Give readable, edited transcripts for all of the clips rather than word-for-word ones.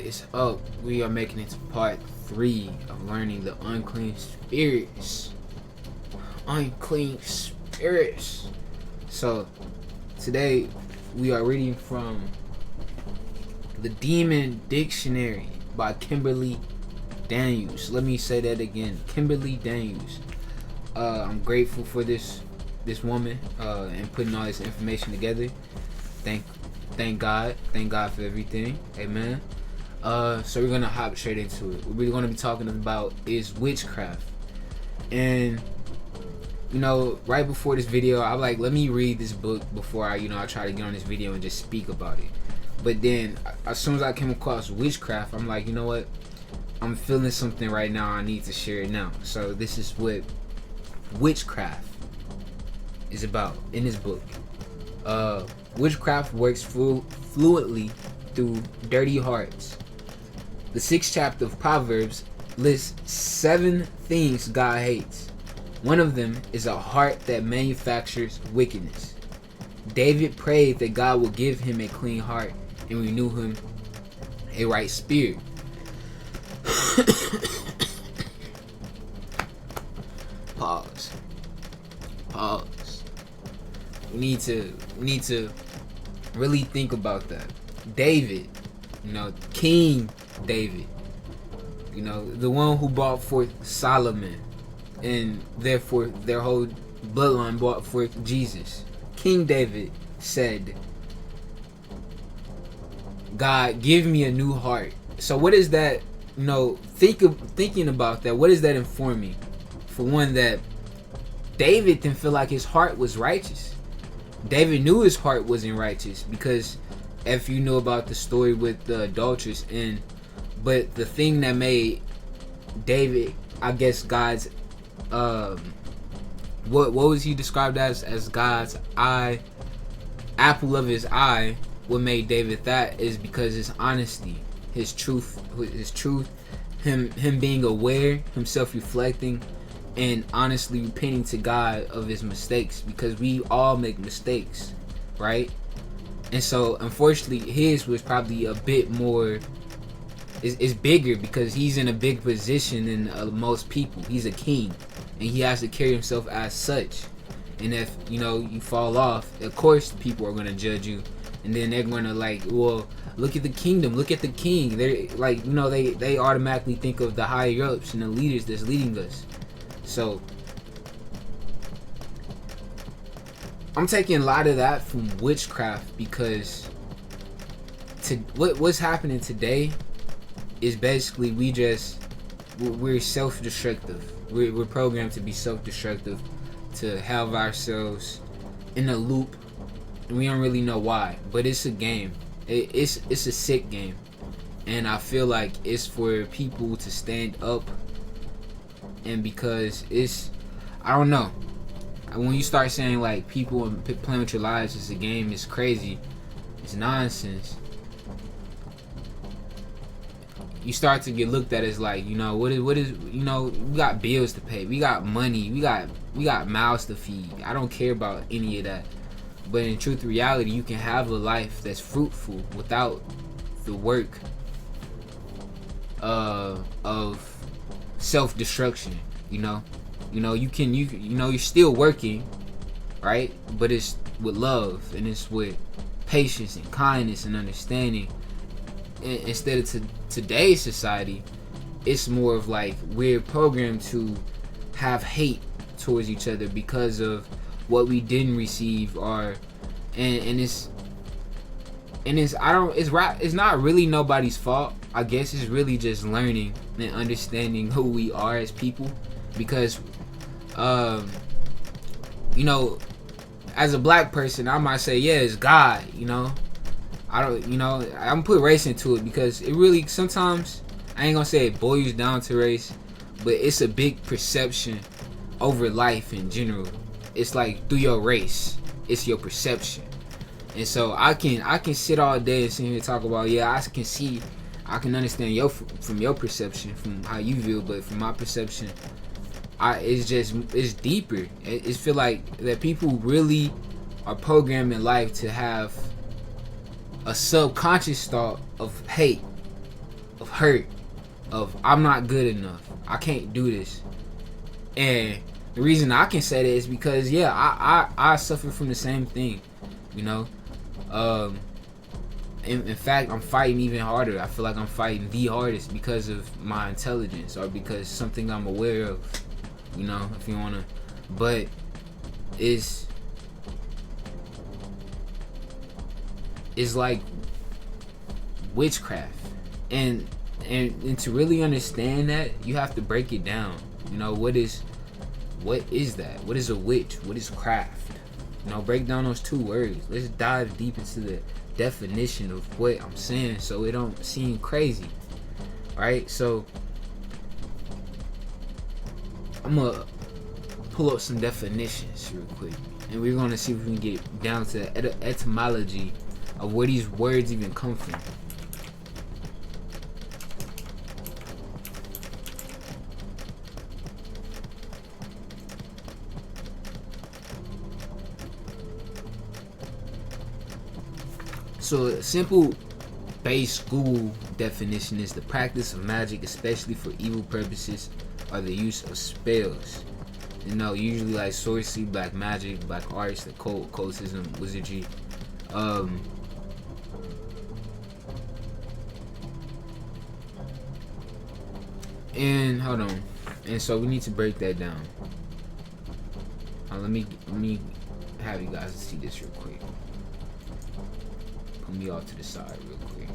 is up? We are making it to part 3 of learning the unclean spirits. Unclean spirits. So, today we are reading from the Demon Dictionary by Kimberly Daniels. Let me say that again. Kimberly Daniels. I'm grateful for this woman and putting all this information together. Thank God for everything. Amen. So we're gonna hop straight into it. What we're gonna be talking about is witchcraft. And right before this video, I'm like, let me read this book before I try to get on this video and just speak about it. But then as soon as I came across witchcraft, I'm like, you know what? I'm feeling something right now. I need to share it now. So this is what witchcraft is about in this book. Witchcraft works fluently through dirty hearts. The 6th chapter of Proverbs lists 7 things God hates. One of them is a heart that manufactures wickedness. David prayed that God will give him a clean heart and renew him a right spirit. Pause. We need to really think about that. David, King David, the one who brought forth Solomon, and therefore their whole bloodline brought forth Jesus. King David said, God, give me a new heart. So what is that? Thinking about that, what does that inform me? For one, that David didn't feel like his heart was righteous. David knew his heart wasn't righteous, because if you know about the story with the adulteress, but the thing that made David, I guess, God's what was he described as God's eye, apple of his eye. What made David that is because his honesty, his truth, him being aware, him self-reflecting, and honestly repenting to God of his mistakes, because we all make mistakes, right? And so unfortunately his was probably a bit more, is bigger, because he's in a big position than most people. He's a king and he has to carry himself as such. And if you fall off, of course people are going to judge you, and then they're going to well, look at the kingdom, look at the king. They're like, they automatically think of the higher ups and the leaders that's leading us. So I'm taking a lot of that from witchcraft, because what's happening today is basically we're self-destructive. We're programmed to be self-destructive, to have ourselves in a loop. We don't really know why, but it's a game. It's a sick game, and I feel like it's for people to stand up. And because I don't know, when you start saying like people playing with your lives is a game, it's crazy, it's nonsense. You start to get looked at as like, what is we got bills to pay, we got money, we got mouths to feed. I don't care about any of that. But in truth, reality, you can have a life that's fruitful without the work of self-destruction. You're still working, right? But it's with love, and it's with patience and kindness and understanding. Instead of today's society, it's more of like we're programmed to have hate towards each other because of what we didn't receive, it's not really nobody's fault. I guess it's really just learning and understanding who we are as people, because as a black person, I might say, yeah, it's God. I don't, I'm put race into it, because it really sometimes, I ain't gonna say it boils down to race, but it's a big perception over life in general. It's like through your race, it's your perception. And so I can sit all day and sit here and talk about, yeah, I can understand from your perception, from how you feel, but from my perception, it's deeper. It feel like that people really are programmed in life to have a subconscious thought of hate of hurt, of I'm not good enough, I can't do this. And the reason I can say that is because I suffer from the same thing, you know. In fact, I'm fighting even harder. I feel like I'm fighting the hardest because of my intelligence, or because something I'm aware of, you know, if you wanna. But it's like witchcraft, and to really understand that, you have to break it down. You know, what is that? What is a witch? What is craft? You know, break down those two words. Let's dive deep into the definition of what I'm saying, so it don't seem crazy, right? So I'm gonna pull up some definitions real quick, and we're gonna see if we can get down to the etymology of where these words even come from. So a simple base Google definition is the practice of magic, especially for evil purposes, or the use of spells. You know, usually like sorcery, black magic, black arts, the occultism, wizardry. And hold on. And so we need to break that down. Let me have you guys see this real quick. Put me off to the side real quick.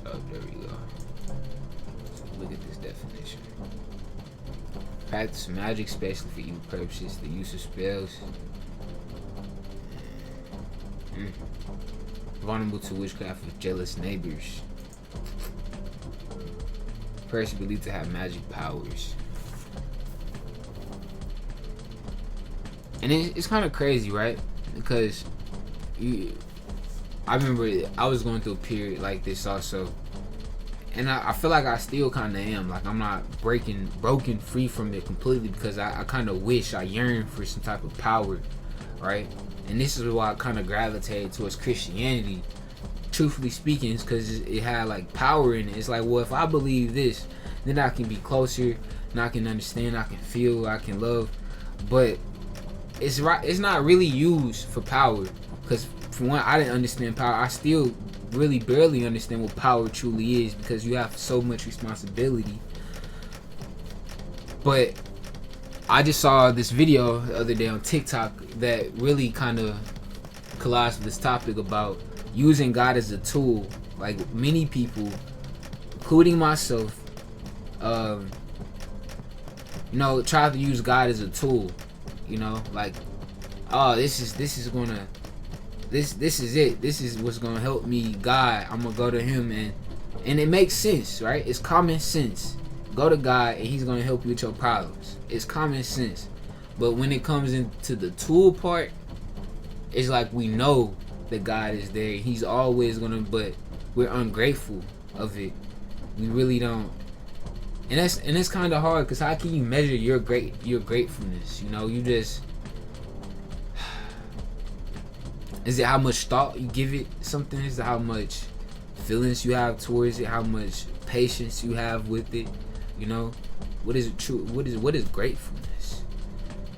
Oh, there we go. So look at this definition. Practice magic, especially for evil purposes, the use of spells. Vulnerable to witchcraft with jealous neighbors. Person believed to have magic powers. And it's kind of crazy, right? Because I remember I was going through a period like this also, and I feel like I still kind of am. Like I'm not broken free from it completely, because I kind of wish, I yearn for some type of power, right? And this is why I kind of gravitated towards Christianity, truthfully speaking, is because it had like power in it. It's like, well, if I believe this, then I can be closer, and I can understand, I can feel, I can love. But it's not really used for power, because for one, I didn't understand power. I still really barely understand what power truly is, because you have so much responsibility. But I just saw this video the other day on TikTok that really kind of collides with this topic about using God as a tool. Like many people, including myself, try to use God as a tool. You know, like, oh, this is it. This is what's gonna help me. God, I'm gonna go to Him, and it makes sense, right? It's common sense. Go to God, and He's gonna help you with your problems. It's common sense. But when it comes into the tool part, it's like we know that God is there. He's always gonna, but we're ungrateful of it. We really don't. And it's kind of hard, because how can you measure your gratefulness? You know, you just, is it how much thought you give it something? Is it how much feelings you have towards it? How much patience you have with it? You know, what is it true? What is gratefulness?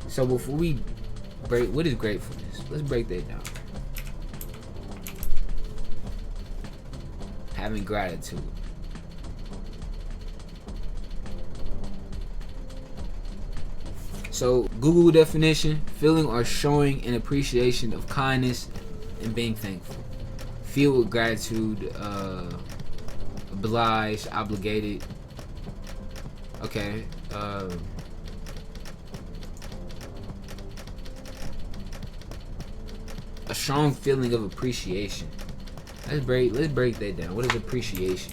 So before we break, what is gratefulness? Let's break that down. Having gratitude. So Google definition: feeling or showing an appreciation of kindness and being thankful. Feel with gratitude, obliged, obligated. Okay. A strong feeling of appreciation. Let's break that down. What is appreciation?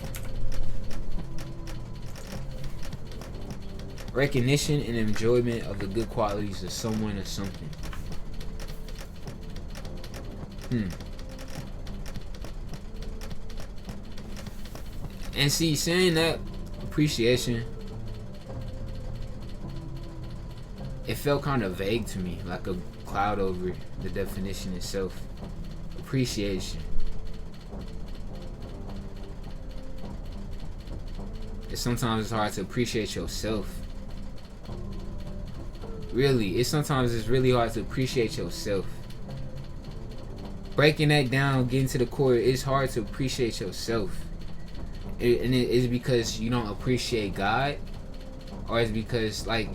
Recognition and enjoyment of the good qualities of someone or something. And see, saying that appreciation, it felt kind of vague to me, like a cloud over the definition itself. Appreciation. sometimes it's hard to appreciate yourself. Really, sometimes it's really hard to appreciate yourself. Breaking that down, getting to the core, it's hard to appreciate yourself. And it is because you don't appreciate God, or is because like,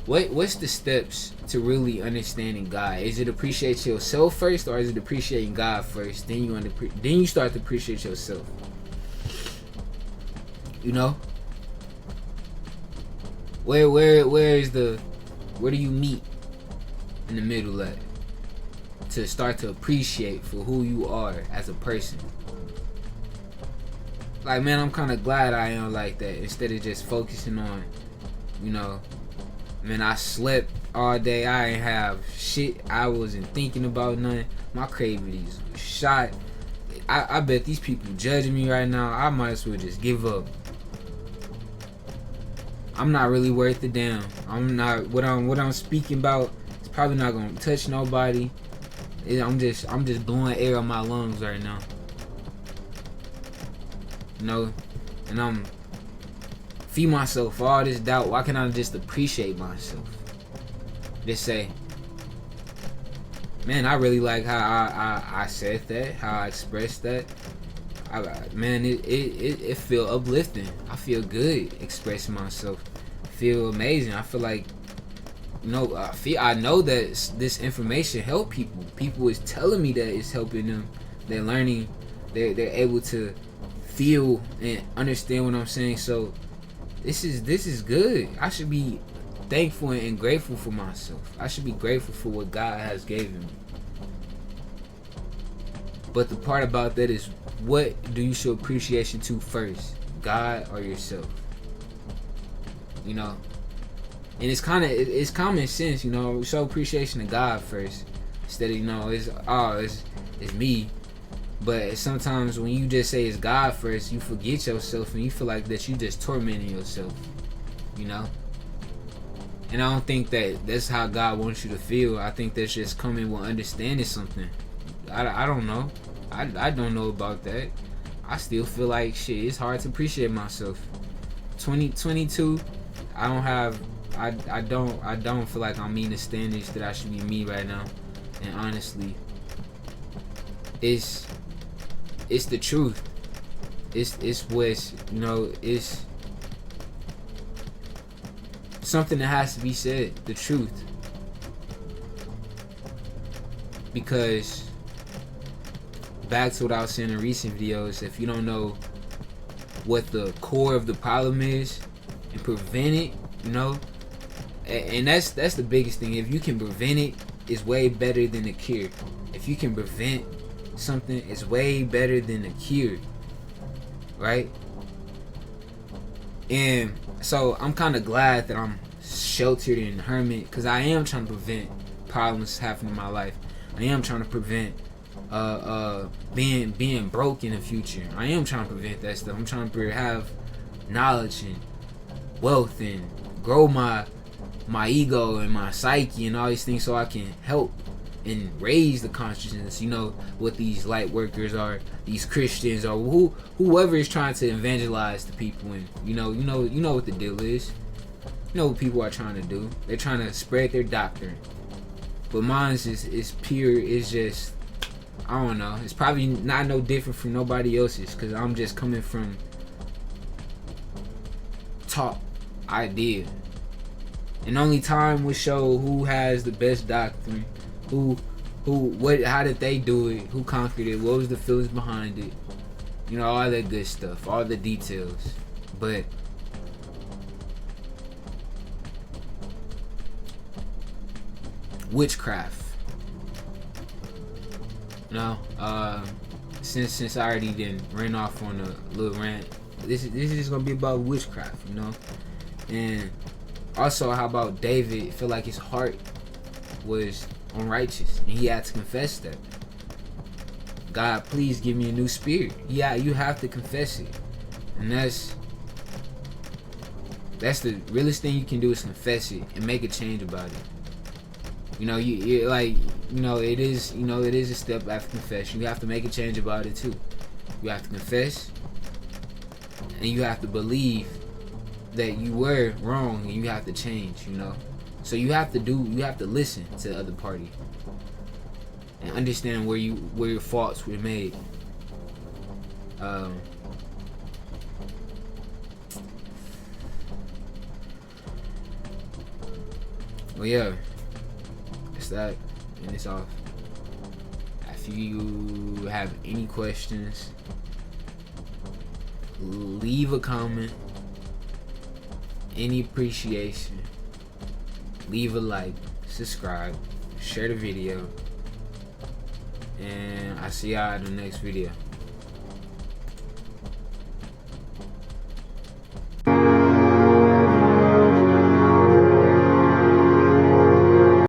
what's the steps to really understanding God? Is it appreciate yourself first, or is it appreciating God first? Then you start to appreciate yourself. You know, where do you meet in the middle at to start to appreciate for who you are as a person? Like, man, I'm kind of glad I am like that, instead of just focusing on, you know, man, I slept all day, I ain't have shit, I wasn't thinking about nothing, my cravings were shot. I bet these people judging me right now, I might as well just give up. I'm not really worth a damn. I'm not, what I'm speaking about, it's probably not gonna touch nobody. I'm just blowing air on my lungs right now. You know, and I'm feed myself all this doubt. Why can't I just appreciate myself? Just say, man, I really like how I said that, how I expressed that. Man, it feel uplifting. I feel good expressing myself. I feel amazing. I feel like, you know, I know that this information help people. People is telling me that it's helping them. They're learning. They're able to feel and understand what I'm saying. So this is good. I should be thankful and grateful for myself. I should be grateful for what God has given me. But the part about that is, what do you show appreciation to first, God or yourself? You know, and it's common sense. You know, show appreciation to God first, instead of, you know, it's me. But sometimes when you just say it's God first, you forget yourself and you feel like that you just tormenting yourself, you know? And I don't think that that's how God wants you to feel. I think that's just coming with understanding something. I don't know. I don't know about that. I still feel like shit, it's hard to appreciate myself. 2022, I don't feel like I'm meeting the standards that I should be me right now. And honestly, it's the truth. It's what's, you know, it's something that has to be said, the truth. Because back to what I was saying in recent videos, if you don't know what the core of the problem is and prevent it, you know, and that's the biggest thing. If you can prevent it, it's way better than the cure. If you can prevent something, it's way better than the cure, right? And so I'm kind of glad that I'm sheltered and hermit, because I am trying to prevent problems happening in my life. I am trying to prevent being broke in the future. I am trying to prevent that stuff. I'm trying to have knowledge and wealth and grow my ego and my psyche and all these things, so I can help and raise the consciousness, you know, what these light workers are, these Christians, or whoever is trying to evangelize to people. And you know what the deal is. You know what people are trying to do. They're trying to spread their doctrine. But mine is pure. It's just, I don't know. It's probably not no different from nobody else's, because I'm just coming from top idea. And only time will show who has the best doctrine, how did they do it, who conquered it, what was the feelings behind it, you know, all that good stuff, all the details. But witchcraft, you know, since I already didn't ran off on a little rant, this is gonna be about witchcraft, you know. And also, how about David feel like his heart was unrighteous and he had to confess that. God, please give me a new spirit. Yeah, you have to confess it. And that's the realest thing you can do, is confess it and make a change about it. You know, you like, you know, it is a step after confession. You have to make a change about it too. You have to confess, and you have to believe that you were wrong and you have to change, you know. So you have to listen to the other party and understand where your faults were made. Well, yeah, it's that, and it's off. If you have any questions, leave a comment. Any appreciation, leave a like, subscribe, share the video, and I see y'all in the next video.